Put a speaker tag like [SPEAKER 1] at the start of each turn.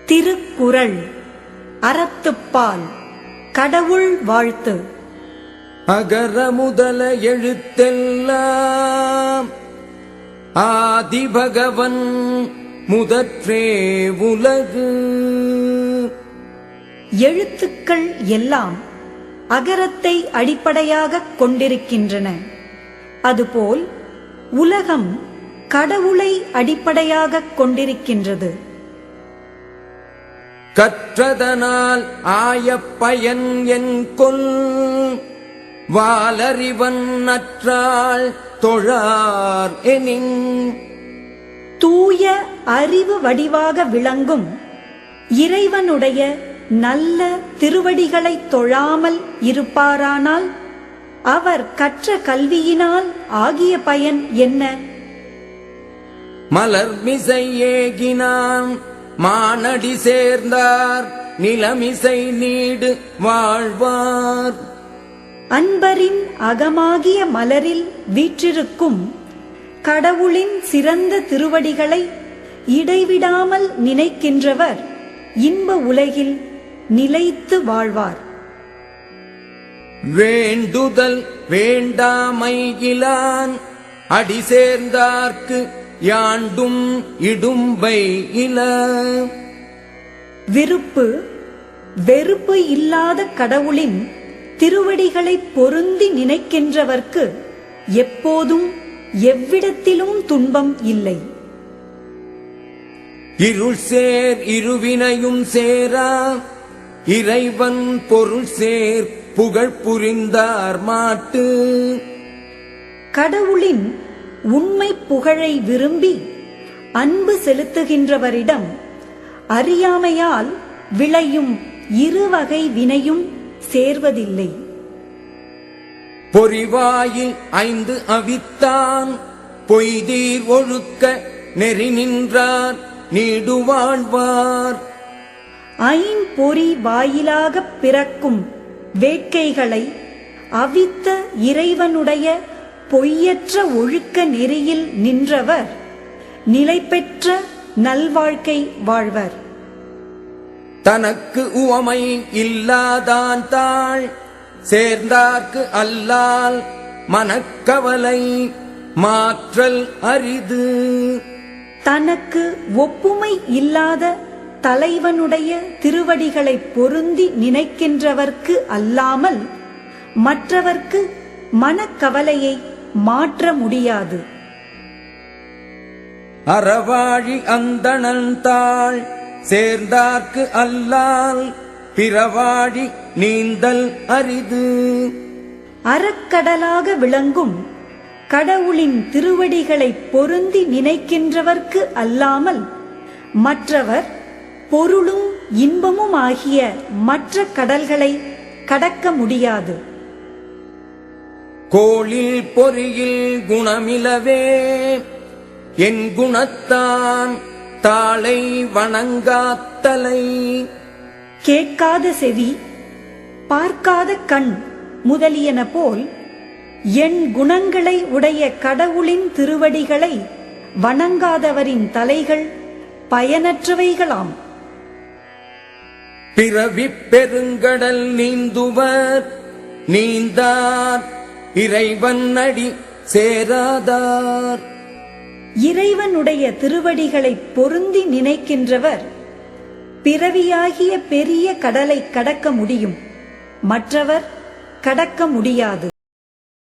[SPEAKER 1] திருக்குறள் அறத்துப்பால் கடவுள் வாழ்த்து.
[SPEAKER 2] அகர முதல எழுத்தெல்லாம் ஆதிபகவன் முதற்றே உலகு.
[SPEAKER 1] எழுத்துக்கள் எல்லாம் அகரத்தை அடிப்படையாகக் கொண்டிருக்கின்றன. அதுபோல் உலகம் கடவுளை அடிப்படையாகக் கொண்டிருக்கின்றது.
[SPEAKER 2] கற்றதனால் ஆயப்பயன் என்கொல் வாலறிவன் நற்றாள் தொழார் எனின்.
[SPEAKER 1] தூய அறிவு வடிவாக விளங்கும் இறைவனுடைய நல்ல திருவடிகளைத் தொழாமல் இருப்பாரானால் அவர் கற்ற கல்வியினால் ஆகிய பயன் என்ன?
[SPEAKER 2] மலர்மிசை ஏகினான் மானடி சேர்ந்தார் நிலமிசை நீடு வாழ்வார்.
[SPEAKER 1] அன்பரின் அகமாகிய மலரில் வீற்றிருக்கும் கடவுளின் சிறந்த திருவடிகளை இடைவிடாமல் நினைக்கின்றவர் இன்ப உலகில் நிலைத்து வாழ்வார்.
[SPEAKER 2] வேண்டுதல் வேண்டாமையிலான் அடி சேர்ந்தார்க்கு யாண்டும் இடும்பை இல.
[SPEAKER 1] விருப்பு வெறுப்பு இல்லாத கடவுளின் திருவடிகளை பொருந்தி நினைக்கின்றவர்க்கு எப்போதும் எவ்விடத்திலும் துன்பம் இல்லை.
[SPEAKER 2] இருள் சேர் இருவினையும் சேரா இறைவன் பொருள் சேர் புகழ் புரிந்தார் மாட்டு.
[SPEAKER 1] கடவுளின் உண்மை புகழை விரும்பி அன்பு செலுத்துகின்றவரிடம் அறியாமையால் விளையும் இருவகை வினையும் சேர்வதில்லை.
[SPEAKER 2] பொறிவாயில் 5 அவித்தான் பொய்தீர் ஒழுக்க நெறி நின்றார் நீடு வாழ்வார்.
[SPEAKER 1] ஐம்பொறி வாயிலாகப் பிறக்கும் வேட்கைகளை அவித்த இறைவனுடைய பொய்யற்ற ஒழுக்க நெறியில் நின்றவர் நிலை பெற்ற நல்வாழ்க்கை வாழ்வர்.
[SPEAKER 2] தனக்கு உவமை இல்லாதான் தாள் சேர்ந்தார்க்கு அல்லால் மனக்கவலை மாற்றல் அரிது.
[SPEAKER 1] தனக்கு ஒப்புமை இல்லாத தலைவனுடைய திருவடிகளை பொருந்தி நினைக்கின்றவர்க்கு அல்லாமல் மற்றவர்க்கு மனக்கவலையை மாற்ற முடியாது.
[SPEAKER 2] அறவாழி அந்தணன் தாள் சேர்ந்தார்க்கு அல்லால் பிறவாழி நீந்தல் அரிது.
[SPEAKER 1] அறக்கடலாக விளங்கும் கடவுளின் திருவடிகளை பொருந்தி நினைக்கின்றவர்க்கு அல்லாமல் மற்றவர் பொருளும் இன்பமும் ஆகிய மற்ற கடல்களை கடக்க முடியாது.
[SPEAKER 2] கோளில் பொறியில் குணமிலவே என் குணத்தான் தாளை வணங்காத்தலை.
[SPEAKER 1] கேட்காத செவி பார்க்காத கண் முதலியன போல் என் குணங்களை உடைய கடவுளின் திருவடிகளை வணங்காதவரின் தலைகள் பயனற்றவைகளாம்.
[SPEAKER 2] பிறவிப் பெருங்கடல் நீந்துவர் நீந்தார் இறைவன் அடி சேராதார்.
[SPEAKER 1] இறைவனுடைய திருவடிகளை பொருந்தி நினைக்கின்றவர் பிறவியாகிய பெரிய கடலை கடக்க முடியும், மற்றவர் கடக்க முடியாது.